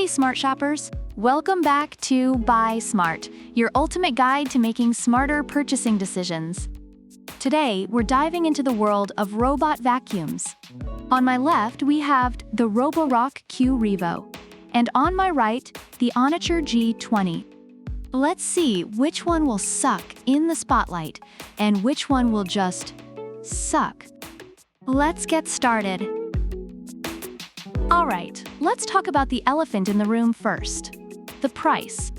Hey smart shoppers, welcome back to Buy Smart, your ultimate guide to making smarter purchasing decisions. Today, we're diving into the world of robot vacuums. On my left, we have the Roborock Q Revo, and on my right, the HONITURE G20. Let's see which one will suck in the spotlight and which one will just suck. Let's get started. Alright, let's talk about the elephant in the room first. The price.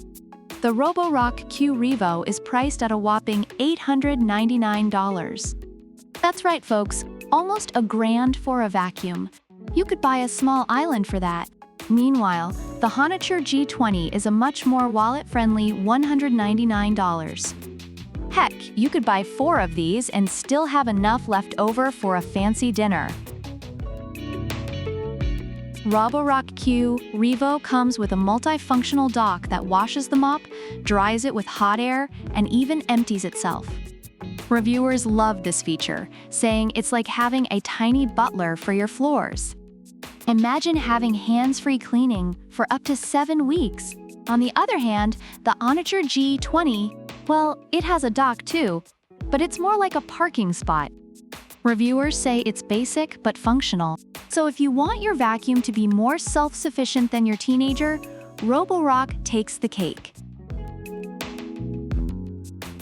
The Roborock Q Revo is priced at a whopping $899. That's right, folks, almost $1,000 for a vacuum. You could buy a small island for that. Meanwhile, the HONITURE G20 is a much more wallet-friendly $199. Heck, you could buy 4 of these and still have enough left over for a fancy dinner. Roborock Q Revo comes with a multifunctional dock that washes the mop, dries it with hot air, and even empties itself. Reviewers love this feature, saying it's like having a tiny butler for your floors. Imagine having hands-free cleaning for up to 7 weeks. On the other hand, the HONITURE G20, well, it has a dock too, but it's more like a parking spot. Reviewers say it's basic but functional. So if you want your vacuum to be more self-sufficient than your teenager, Roborock takes the cake.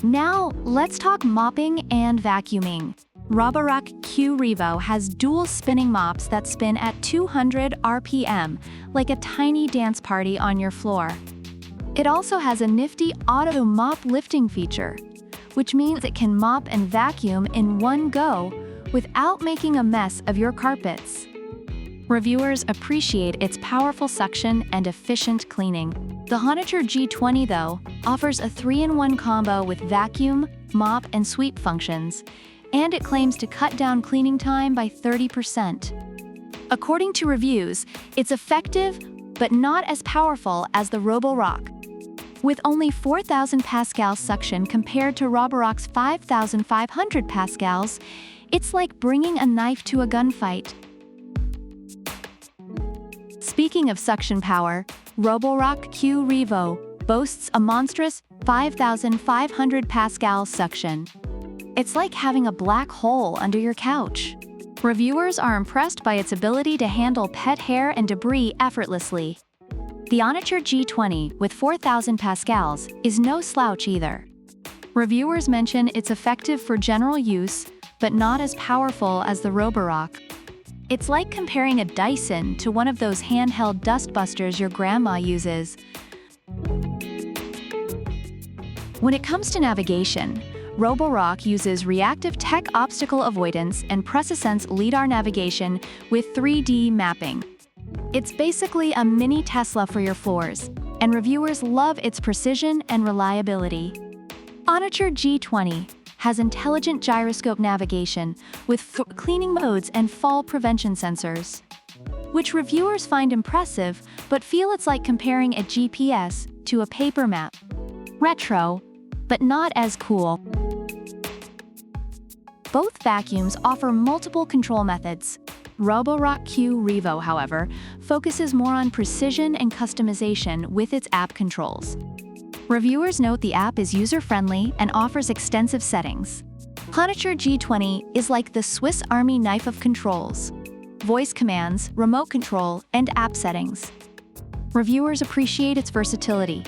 Now, let's talk mopping and vacuuming. Roborock Q Revo has dual spinning mops that spin at 200 RPM, like a tiny dance party on your floor. It also has a nifty auto mop lifting feature, which means it can mop and vacuum in one go without making a mess of your carpets. Reviewers appreciate its powerful suction and efficient cleaning. The HONITURE G20, though, offers a 3-in-1 combo with vacuum, mop, and sweep functions, and it claims to cut down cleaning time by 30%. According to reviews, it's effective, but not as powerful as the Roborock. With only 4,000 pascals suction compared to Roborock's 5,500 pascals, it's like bringing a knife to a gunfight. Speaking of suction power, Roborock Q Revo boasts a monstrous 5,500 pascal suction. It's like having a black hole under your couch. Reviewers are impressed by its ability to handle pet hair and debris effortlessly. The HONITURE G20, with 4,000 pascals, is no slouch either. Reviewers mention it's effective for general use, but not as powerful as the Roborock. It's like comparing a Dyson to one of those handheld dustbusters your grandma uses. When it comes to navigation, Roborock uses reactive tech obstacle avoidance and PreciSense LiDAR navigation with 3D mapping. It's basically a mini Tesla for your floors, and reviewers love its precision and reliability. HONITURE G20 has intelligent gyroscope navigation with cleaning modes and fall prevention sensors, which reviewers find impressive but feel it's like comparing a GPS to a paper map. Retro, but not as cool. Both vacuums offer multiple control methods. Roborock Q Revo, however, focuses more on precision and customization with its app controls. Reviewers note the app is user-friendly and offers extensive settings. HONITURE G20 is like the Swiss Army knife of controls: voice commands, remote control, and app settings. Reviewers appreciate its versatility,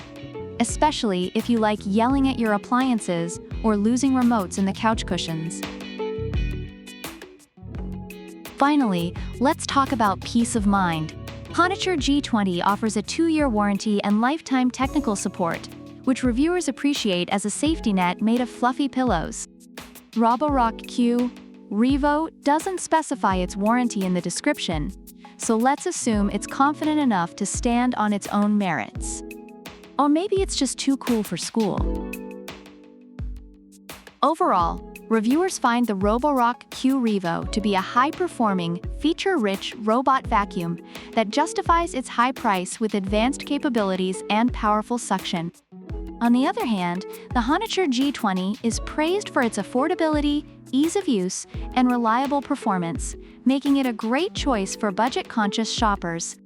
especially if you like yelling at your appliances or losing remotes in the couch cushions. Finally, let's talk about peace of mind. HONITURE G20 offers a 2-year warranty and lifetime technical support, which reviewers appreciate as a safety net made of fluffy pillows. Roborock Q Revo doesn't specify its warranty in the description, so let's assume it's confident enough to stand on its own merits. Or maybe it's just too cool for school. Overall, reviewers find the Roborock Q Revo to be a high-performing, feature-rich robot vacuum that justifies its high price with advanced capabilities and powerful suction. On the other hand, the HONITURE G20 is praised for its affordability, ease of use, and reliable performance, making it a great choice for budget-conscious shoppers.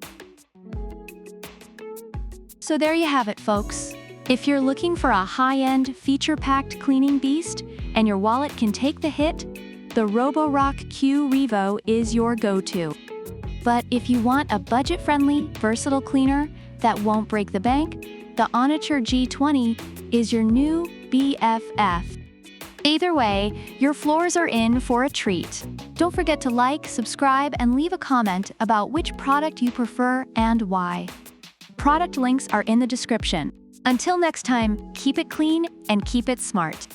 So there you have it, folks. If you're looking for a high-end, feature-packed cleaning beast, and your wallet can take the hit, the Roborock Q Revo is your go-to. But if you want a budget-friendly, versatile cleaner that won't break the bank, the HONITURE G20 is your new BFF. Either way, your floors are in for a treat. Don't forget to like, subscribe, and leave a comment about which product you prefer and why. Product links are in the description. Until next time, keep it clean and keep it smart.